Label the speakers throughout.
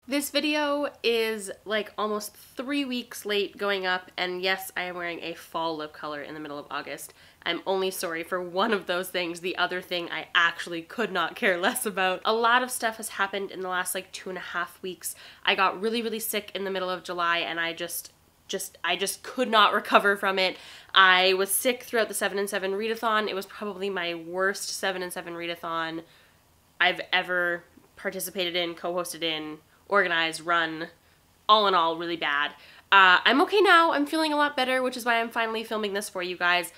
Speaker 1: This video is like almost 3 weeks late going up, and yes, I am wearing a fall lip color in the middle of August. I'm only sorry for one of those things. The other thing I actually could not care less about. A lot of stuff has happened in the last like 2.5 weeks. I got really sick in the middle of July, and I just could not recover from it. I was sick throughout the 7 and 7 readathon. It was probably my worst 7 and 7 readathon I've ever participated in, co-hosted in, organized, run, all in all, really bad. I'm okay now. I'm feeling a lot better, which is why I'm finally filming this for you guys.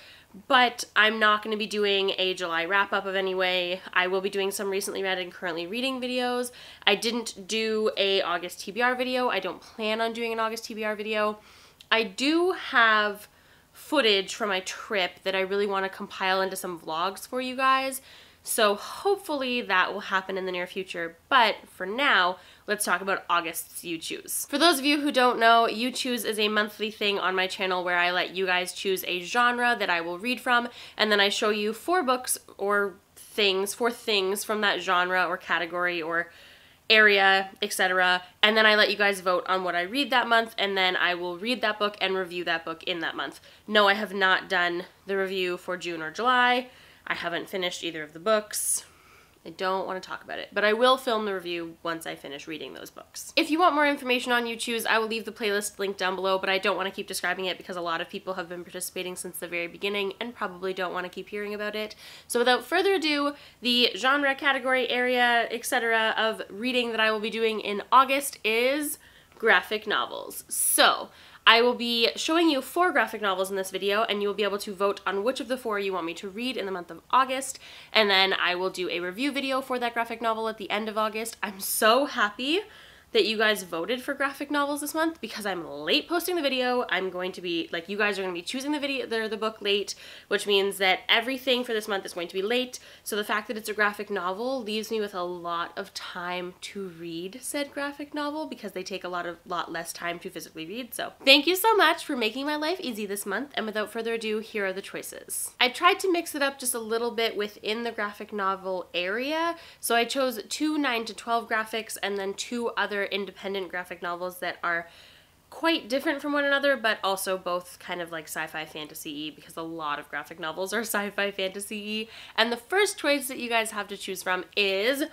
Speaker 1: But I'm not going to be doing a July wrap-up of any way. I will be doing some recently read and currently reading videos. I didn't do a August TBR video. I don't plan on doing an August TBR video. I do have footage from my trip that I really want to compile into some vlogs for you guys. So hopefully that will happen in the near future, but for now, let's talk about August's You Choose. For those of you who don't know, You Choose is a monthly thing on my channel where I let you guys choose a genre that I will read from, and then I show you 4 books or things, 4 things from that genre or category or area, etc. And then I let you guys vote on what I read that month, and then I will read that book and review that book in that month. No, I have not done the review for June or July. I haven't finished either of the books. I don't want to talk about it, but I will film the review once I finish reading those books. If you want more information on You Choose, I will leave the playlist link down below, but I don't want to keep describing it because a lot of people have been participating since the very beginning and probably don't want to keep hearing about it. So without further ado, the genre, category, area, etc. of reading that I will be doing in August is graphic novels. So I will be showing you 4 graphic novels in this video, and you will be able to vote on which of the 4 you want me to read in the month of August, and then I will do a review video for that graphic novel at the end of August. I'm so happy that you guys voted for graphic novels this month because I'm late posting the video. I'm going to be, like, you guys are going to be choosing the book late, which means that everything for this month is going to be late. So the fact that it's a graphic novel leaves me with a lot of time to read said graphic novel because they take a lot less time to physically read. So thank you so much for making my life easy this month. And without further ado, here are the choices. I tried to mix it up just a little bit within the graphic novel area. So I chose 2 9 to 12 graphics and then 2 other independent graphic novels that are quite different from one another, but also both kind of like sci-fi fantasy-y, because a lot of graphic novels are sci-fi fantasy-y. And the first choice that you guys have to choose from is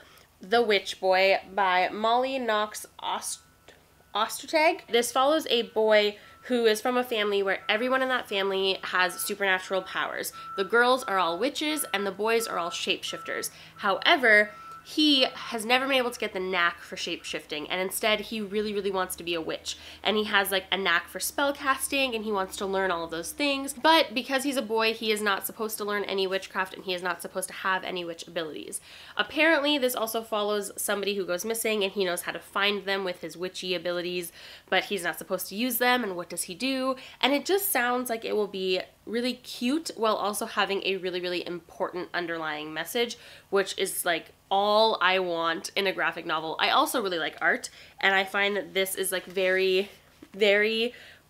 Speaker 1: The Witch Boy by Molly Knox Ostertag. This follows a boy who is from a family where everyone in that family has supernatural powers. The girls are all witches and the boys are all shapeshifters. However, he has never been able to get the knack for shape-shifting, and instead he really wants to be a witch. And he has like a knack for spell casting, and he wants to learn all of those things. But because he's a boy, he is not supposed to learn any witchcraft, and he is not supposed to have any witch abilities. Apparently, this also follows somebody who goes missing, and he knows how to find them with his witchy abilities, but he's not supposed to use them, and what does he do? And it just sounds like it will be really cute while also having a really important underlying message, which is like all I want in a graphic novel. I also really like art, and I find that this is like very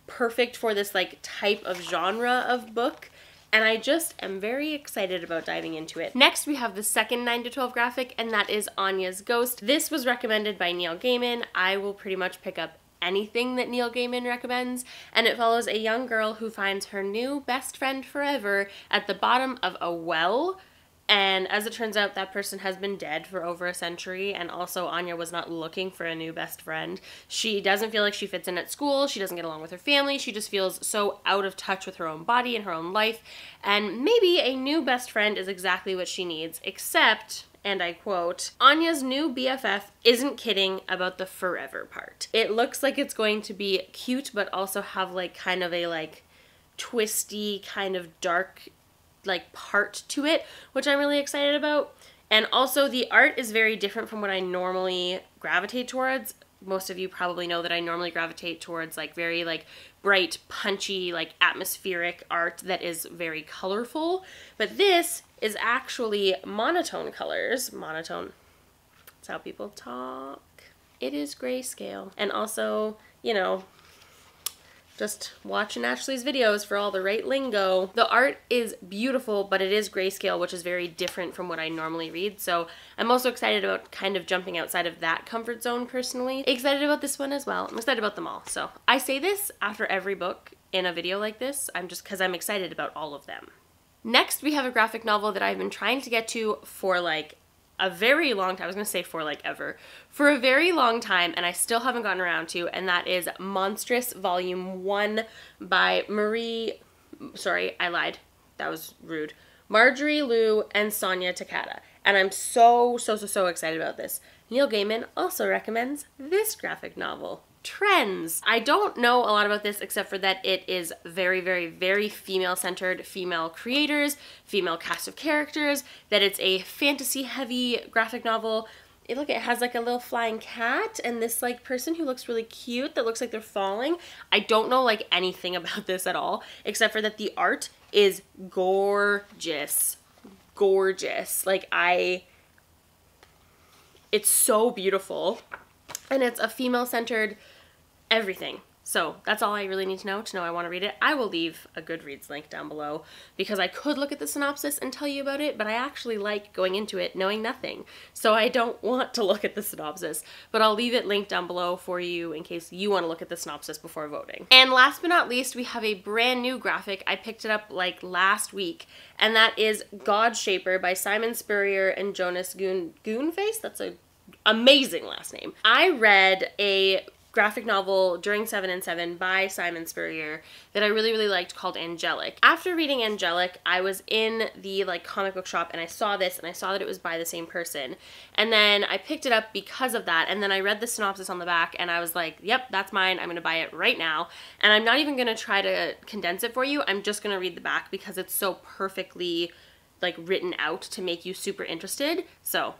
Speaker 1: perfect for this like type of genre of book, and I just am very excited about diving into it. Next, we have the second 9 to 12 graphic, and that is Anya's Ghost. This was recommended by Neil Gaiman. I will pretty much pick up anything that Neil Gaiman recommends, and it follows a young girl who finds her new best friend forever at the bottom of a well, and as it turns out, that person has been dead for over a century, and also Anya was not looking for a new best friend. She doesn't feel like she fits in at school, she doesn't get along with her family, she just feels so out of touch with her own body and her own life, and maybe a new best friend is exactly what she needs, except, and I quote, Anya's new BFF isn't kidding about the forever part. It looks like it's going to be cute, but also have like kind of a like twisty kind of dark like part to it, which I'm really excited about. And also the art is very different from what I normally gravitate towards. Most of you probably know that I normally gravitate towards like very like bright, punchy, like atmospheric art that is very colorful. But this is actually monotone colors. Monotone, that's how people talk. It is grayscale. And also, you know, Just watching Ashley's videos for all the right lingo. The art is beautiful, but it is grayscale, which is very different from what I normally read. So I'm also excited about kind of jumping outside of that comfort zone personally. Excited about this one as well. I'm excited about them all. So I say this after every book in a video like this. Because I'm excited about all of them. Next, we have a graphic novel that I've been trying to get to for like a very long time. I was gonna say for like ever. For a very long time, and I still haven't gotten around to, and that is Monstrous Volume 1 by sorry, I lied. That was rude. Marjorie Liu and Sonia Takata. And I'm so excited about this. Neil Gaiman also recommends this graphic novel, Trends. I don't know a lot about this except for that it is very female-centered, female creators, female cast of characters, that it's a fantasy-heavy graphic novel. Look, it has like a little flying cat and this like person who looks really cute that looks like they're falling. I don't know like anything about this at all except for that the art is gorgeous. Gorgeous. Like it's so beautiful. And it's a female-centered everything. So that's all I really need to know I want to read it. I will leave a Goodreads link down below because I could look at the synopsis and tell you about it, but I actually like going into it knowing nothing. So I don't want to look at the synopsis, but I'll leave it linked down below for you in case you want to look at the synopsis before voting. And last but not least, we have a brand new graphic. I picked it up like last week, and that is God Shaper by Simon Spurrier and Jonas Goonface. That's a amazing last name. I read a graphic novel during 7 and 7 by Simon Spurrier that I really liked called Angelic. After reading Angelic, I was in the like comic book shop and I saw this and I saw that it was by the same person. And then I picked it up because of that, and then I read the synopsis on the back and I was like, yep, that's mine. I'm gonna buy it right now. And I'm not even gonna try to condense it for you. I'm just gonna read the back because it's so perfectly like written out to make you super interested. So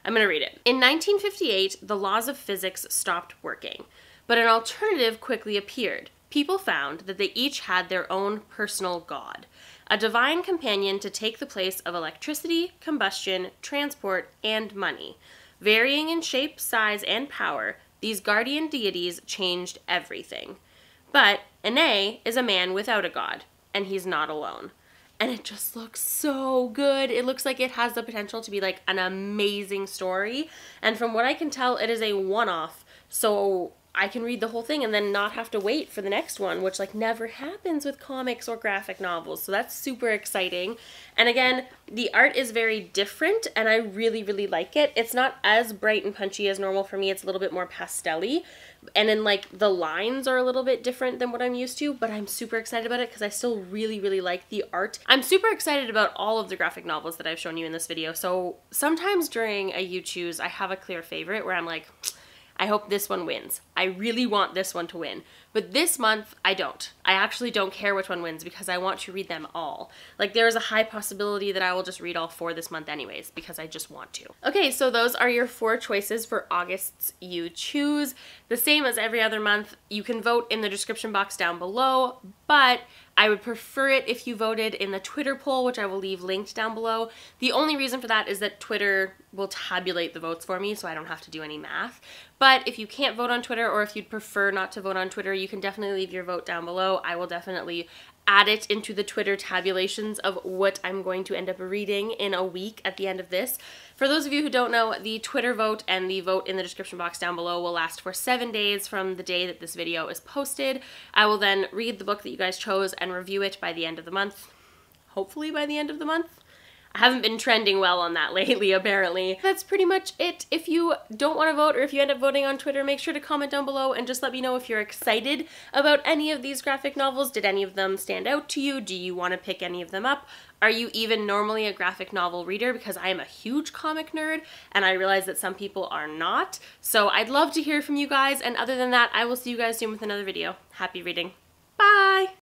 Speaker 1: I'm going to read it. In 1958, the laws of physics stopped working, but an alternative quickly appeared. People found that they each had their own personal god, a divine companion to take the place of electricity, combustion, transport, and money. Varying in shape, size, and power, these guardian deities changed everything. But Ine is a man without a god, and he's not alone. And it just looks so good. It looks like it has the potential to be like an amazing story. And from what I can tell, it is a one-off. So I can read the whole thing and then not have to wait for the next one, which like never happens with comics or graphic novels. So that's super exciting. And again, the art is very different and I really like it. It's not as bright and punchy as normal for me. It's a little bit more pastel-y. And then like the lines are a little bit different than what I'm used to, but I'm super excited about it because I still really like the art. I'm super excited about all of the graphic novels that I've shown you in this video. So sometimes during a You Choose, I have a clear favorite where I'm like, I hope this one wins. I really want this one to win. But this month, I don't. I actually don't care which one wins because I want to read them all. Like, there is a high possibility that I will just read all 4 this month anyways because I just want to. Okay, so those are your 4 choices for August's You Choose. The same as every other month, you can vote in the description box down below, but I would prefer it if you voted in the Twitter poll, which I will leave linked down below. The only reason for that is that Twitter will tabulate the votes for me, so I don't have to do any math. But if you can't vote on Twitter, or if you'd prefer not to vote on Twitter, you can definitely leave your vote down below. I will definitely add it into the Twitter tabulations of what I'm going to end up reading in a week at the end of this. For those of you who don't know, the Twitter vote and the vote in the description box down below will last for 7 days from the day that this video is posted. I will then read the book that you guys chose and review it by the end of the month. Hopefully by the end of the month. I haven't been trending well on that lately, apparently. That's pretty much it. If you don't want to vote or if you end up voting on Twitter, make sure to comment down below and just let me know if you're excited about any of these graphic novels. Did any of them stand out to you? Do you want to pick any of them up? Are you even normally a graphic novel reader? Because I am a huge comic nerd and I realize that some people are not. So I'd love to hear from you guys, and other than that, I will see you guys soon with another video. Happy reading. Bye!